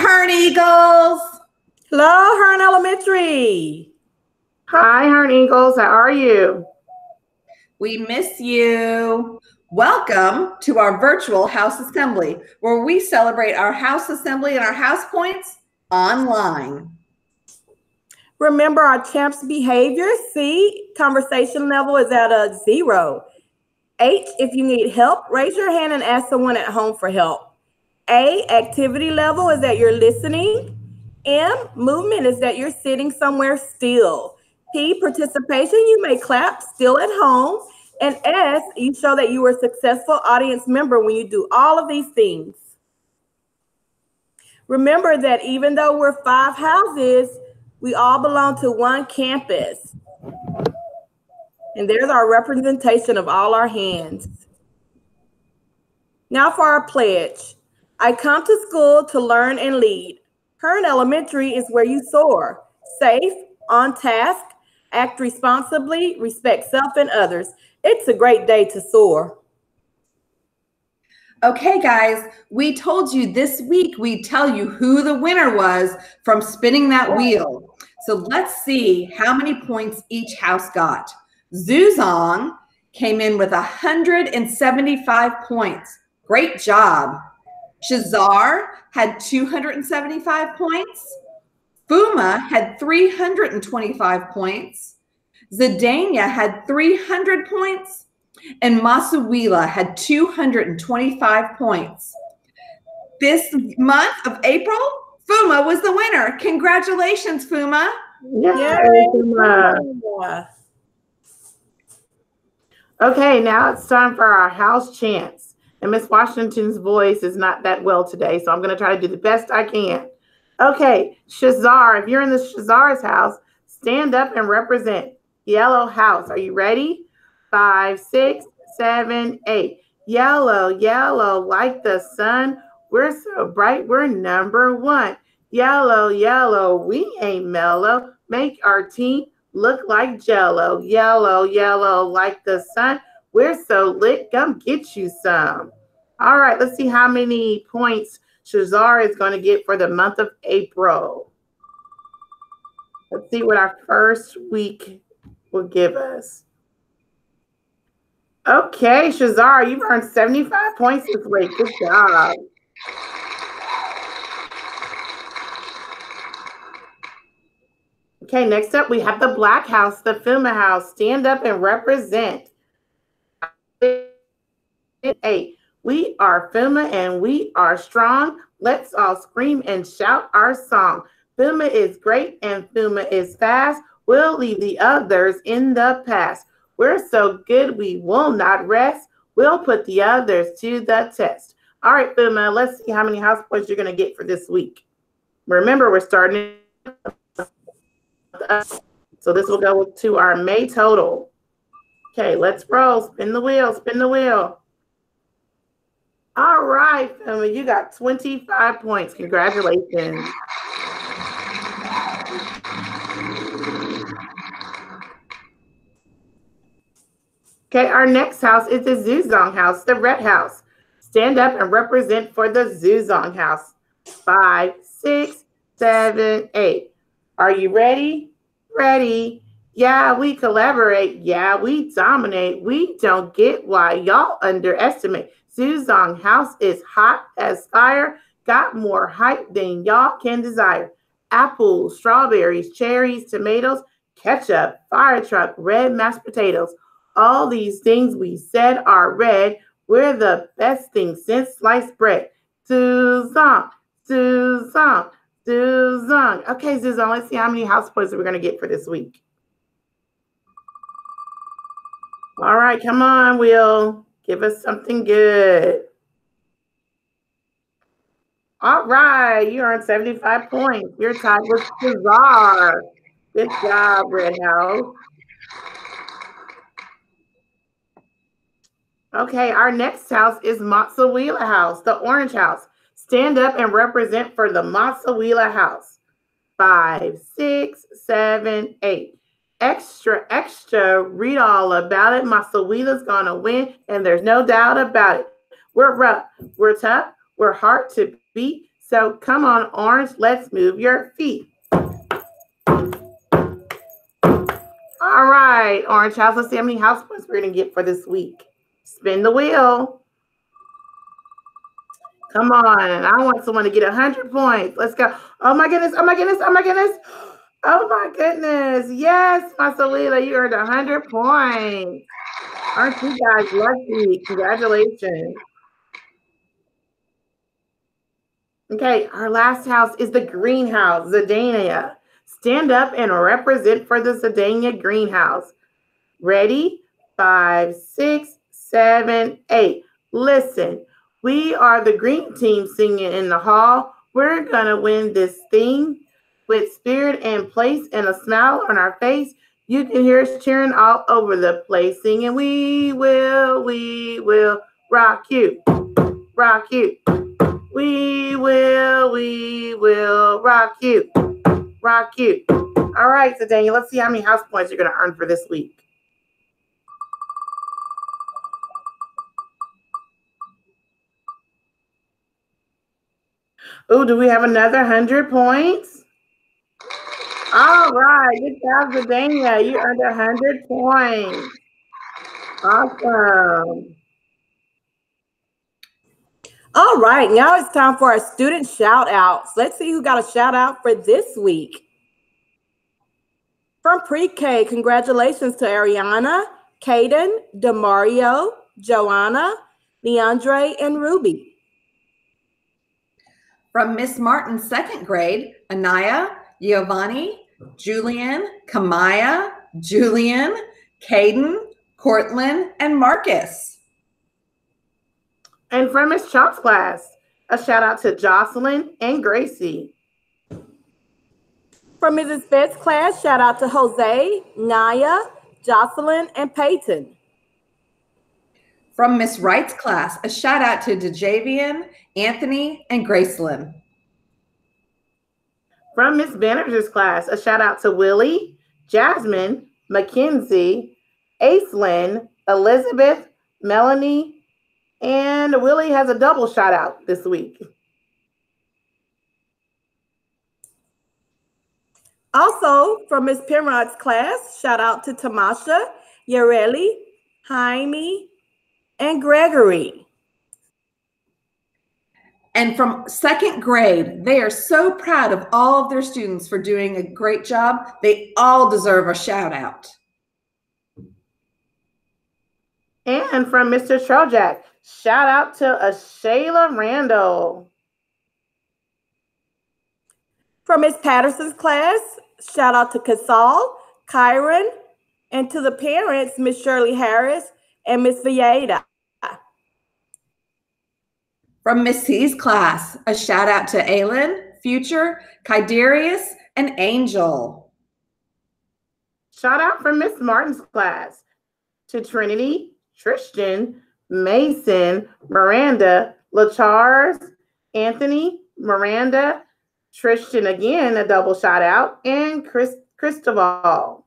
Hearn Eagles. Hello, Hearn Elementary. Hi, Hearn Eagles. How are you? We miss you. Welcome to our virtual house assembly, where we celebrate our house assembly and our house points online. Remember our champs' behavior. C, conversation level is at a 0. H, if you need help, raise your hand and ask someone at home for help. A, activity level is that you're listening. M, movement is that you're sitting somewhere still. P, participation, you may clap still at home. And S, you show that you were a successful audience member when you do all of these things. Remember that even though we're 5 houses, we all belong to one campus. And there's our representation of all our hands. Now for our pledge. I come to school to learn and lead. Hearn Elementary is where you soar. Safe, on task, act responsibly, respect self and others. It's a great day to soar. Okay, guys, we told you this week we'd tell you who the winner was from spinning that wheel. So let's see how many points each house got. Zuzong came in with 175 points. Great job. Shazar had 275 points. Fuma had 325 points. Zidania had 300 points. And Masuwila had 225 points. This month of April, Fuma was the winner. Congratulations, Fuma. Yay, Fuma. Okay, now it's time for our house chants. And Miss Washington's voice is not that well today, so I'm going to try to do the best I can. Okay, Shazar, if you're in the Shazar's house, stand up and represent. Yellow house. Are you ready? 5, 6, 7, 8. Yellow, yellow, like the sun. We're so bright, we're number 1. Yellow, yellow, we ain't mellow. Make our team look like jello. Yellow, yellow, like the sun. We're so lit, come get you some. All right, let's see how many points Shazar is going to get for the month of April. Let's see what our first week will give us. Okay, Shazar, you've earned 75 points this week. Good job. Okay, next up we have the Black House, the Fuma House. Stand up and represent. 8. We are Fuma and we are strong. Let's all scream and shout our song. Fuma is great and Fuma is fast. We'll leave the others in the past. We're so good, we will not rest. We'll put the others to the test. All right, Fuma, let's see how many house points you're going to get for this week. Remember, we're starting. So this will go to our May total. Okay, let's roll. Spin the wheel, spin the wheel. All right, Fuma, you got 25 points. Congratulations. Okay, our next house is the Zuzong house, the red house. Stand up and represent for the Zuzong house. 5, 6, 7, 8. Are you ready? Ready. Yeah, we collaborate. Yeah, we dominate. We don't get why y'all underestimate. Zuzong house is hot as fire. Got more hype than y'all can desire. Apples, strawberries, cherries, tomatoes, ketchup, fire truck, red mashed potatoes. All these things we said are red. We're the best thing since sliced bread. Zuzong, Zuzong, Zuzong. Okay, Zuzong, let's see how many house points we're going to get for this week. All right, come on, Will. Give us something good. All right, you earned 75 points. You're tied with Shazar. Good job, Red House. Okay, our next house is Matsawila House, the orange house. Stand up and represent for the Matsawila House. 5, 6, 7, 8. Extra, extra, read all about it. Matsawila's gonna win, and there's no doubt about it. We're rough, we're tough, we're hard to beat. So come on, Orange, let's move your feet. All right, Orange House, let's see how many house points we're going to get for this week. Spin the wheel. Come on, I want someone to get 100 points. Let's go. Oh my goodness, oh my goodness, oh my goodness. Oh my goodness. Yes, Masalila, you earned 100 points. Aren't you guys lucky? Congratulations. Okay, our last house is the greenhouse, Zidania. Stand up and represent for the Zidania greenhouse. Ready? 5, 6, 7, 8. Listen, we are the green team singing in the hall. We're going to win this thing with spirit and place and a smile on our face. You can hear us cheering all over the place, singing, we will rock you, rock you. We will rock you, rock you. All right, so Daniel, let's see how many house points you're going to earn for this week. Oh, do we have another 100 points? All right, good job, Zidania. You earned 100 points. Awesome. All right, now it's time for our student shout outs. Let's see who got a shout out for this week. From pre-K, congratulations to Ariana, Kaden, Demario, Joanna, Leandre, and Ruby. From Miss Martin's second grade, Anaya, Giovanni, Julian, Kamaya, Julian, Caden, Cortland, and Marcus. And from Miss Chalk's class, a shout out to Jocelyn and Gracie. From Mrs. Bett's class, shout out to Jose, Naya, Jocelyn, and Peyton. From Miss Wright's class, a shout out to DeJavian, Anthony, and Gracelyn. From Miss Banner's class, a shout out to Willie, Jasmine, Mackenzie, Aislinn, Elizabeth, Melanie, and Willie has a double shout out this week. Also, from Miss Penrod's class, shout out to Tamasha, Yareli, Jaime, and Gregory. And from second grade, they are so proud of all of their students for doing a great job. They all deserve a shout out. And from Mr. Trojak, shout out to Shayla Randall. From Miss Patterson's class, shout out to Casal, Kyron, and to the parents, Miss Shirley Harris and Miss Villeda. From Miss C's class, a shout out to Aylin, Future, Kydarius, and Angel. Shout out from Miss Martin's class to Trinity, Tristan, Mason, Miranda, LaCharles, Anthony, Miranda, Tristan again, a double shout out, and Cristobal.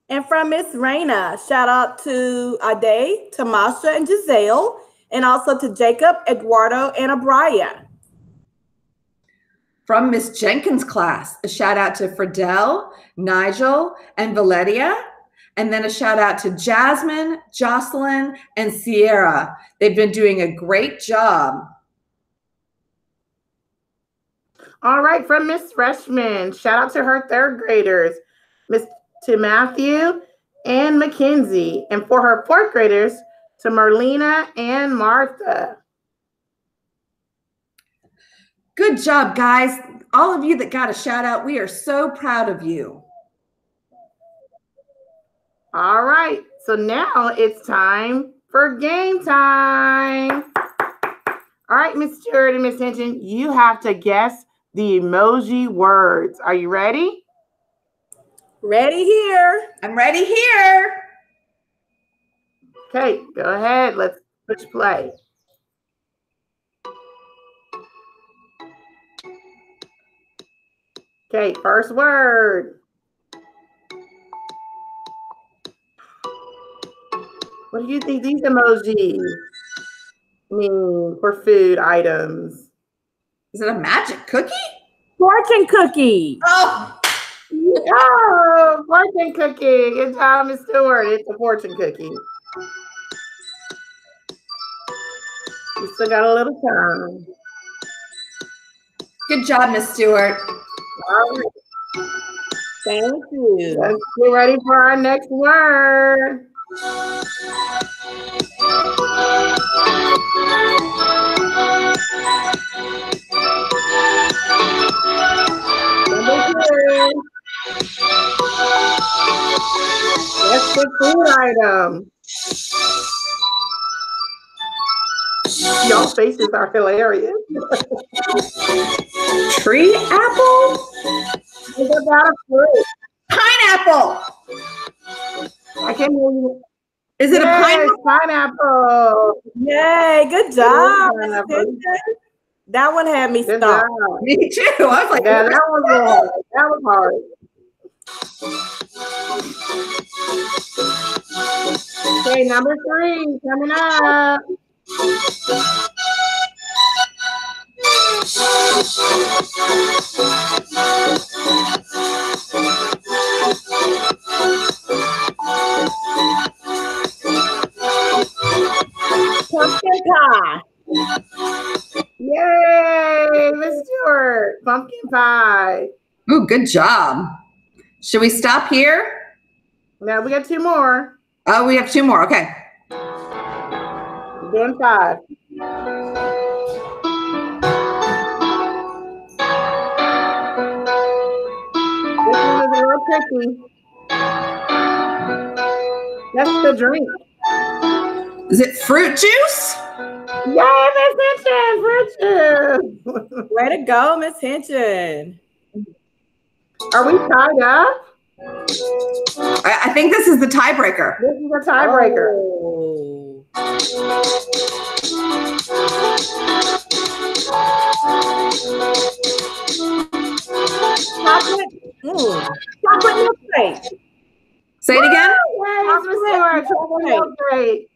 And from Miss Raina, shout out to Ade, Tamasha, and Giselle, and also to Jacob, Eduardo, and Abraya. From Miss Jenkins' class, a shout out to Fridel, Nigel, and Valeria. And then a shout out to Jasmine, Jocelyn, and Sierra. They've been doing a great job. All right, from Miss Freshman, shout out to her third graders, to Matthew and Mackenzie. And for her fourth graders, to Merlina and Martha. Good job, guys. All of you that got a shout out, we are so proud of you. All right, so now it's time for game time. All right, Miss Stewart and Miss Hinton, you have to guess the emoji words. Are you ready? Ready here. I'm ready here. Okay, go ahead. Let's push play. Okay, first word. What do you think these emojis? mean for food items? Is it a magic cookie? Fortune cookie. Oh, Oh, fortune cookie. Good job, Miss Stewart. It's a fortune cookie. You still got a little time. good job, Miss Stewart. All right. Thank you. Let's get ready for our next word. Number 2. What's the food item? Y'all faces are hilarious. Tree apple? It's about a fruit. Pineapple. I can't hear you. Is it a pineapple? Pineapple. Yay, good job. Miss Pineapple. Cynthia. That one had me Good stumped. job. Me too. I was like, Yeah, that was hard. That was hard. Okay, number 3 coming up. Pumpkin pie. Yay, Miss Stewart. Pumpkin pie. ooh, good job. Should we stop here? Now we got 2 more. Oh, we have 2 more. Okay. We're doing 5. This one is a little tricky. That's the drink. Is it fruit juice? Yay, Miss Hinton, fruit juice. Way to go, Miss Hinton. Are we tied up? I think this is the tiebreaker. This is a tiebreaker. Oh. Chocolate. Chocolate milkshake. Say it again. Yay, Miss Stewart, chocolate milkshake.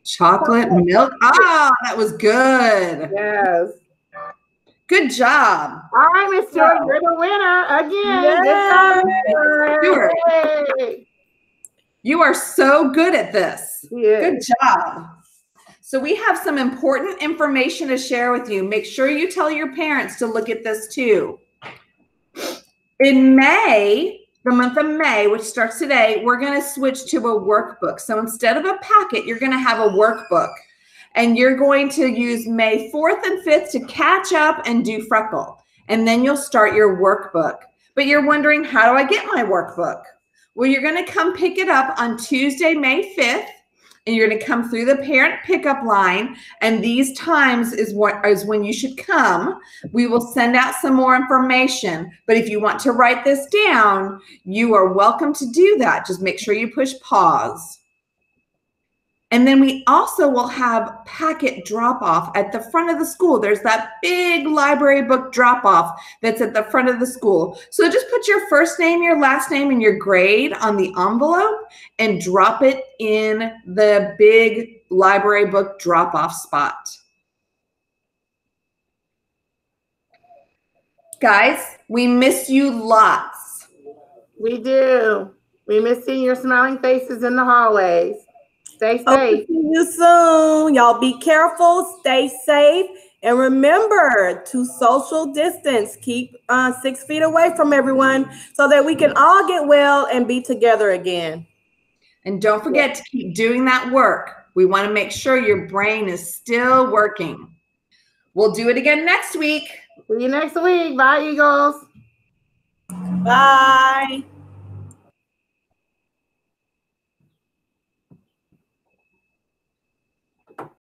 Chocolate milk. Oh, that was good. Yes. Good job. All right, Miss Stewart, you're the winner again. Yay. Good job, Miss Stewart. Stewart. Yay. You are so good at this. Yeah. Good job. So we have some important information to share with you. Make sure you tell your parents to look at this too. In May, the month of May, which starts today, we're going to switch to a workbook. So instead of a packet, you're going to have a workbook. And you're going to use May 4th and 5th to catch up and do Freckle. And then you'll start your workbook. But you're wondering, how do I get my workbook? Well, you're going to come pick it up on Tuesday, May 5th. And you're going to come through the parent pickup line. And these times is when you should come. We will send out some more information. But if you want to write this down, you are welcome to do that. Just make sure you push pause. And then we also will have packet drop-off at the front of the school. There's that big library book drop-off that's at the front of the school. So just put your first name, your last name, and your grade on the envelope and drop it in the big library book drop-off spot. Guys, we miss you lots. We do. We miss seeing your smiling faces in the hallways. Stay Hope to safe. see you soon. Y'all be careful, stay safe, and remember to social distance. Keep 6 feet away from everyone so that we can all get well and be together again. And don't forget to keep doing that work. We want to make sure your brain is still working. We'll do it again next week. See you next week. Bye, Eagles. Bye.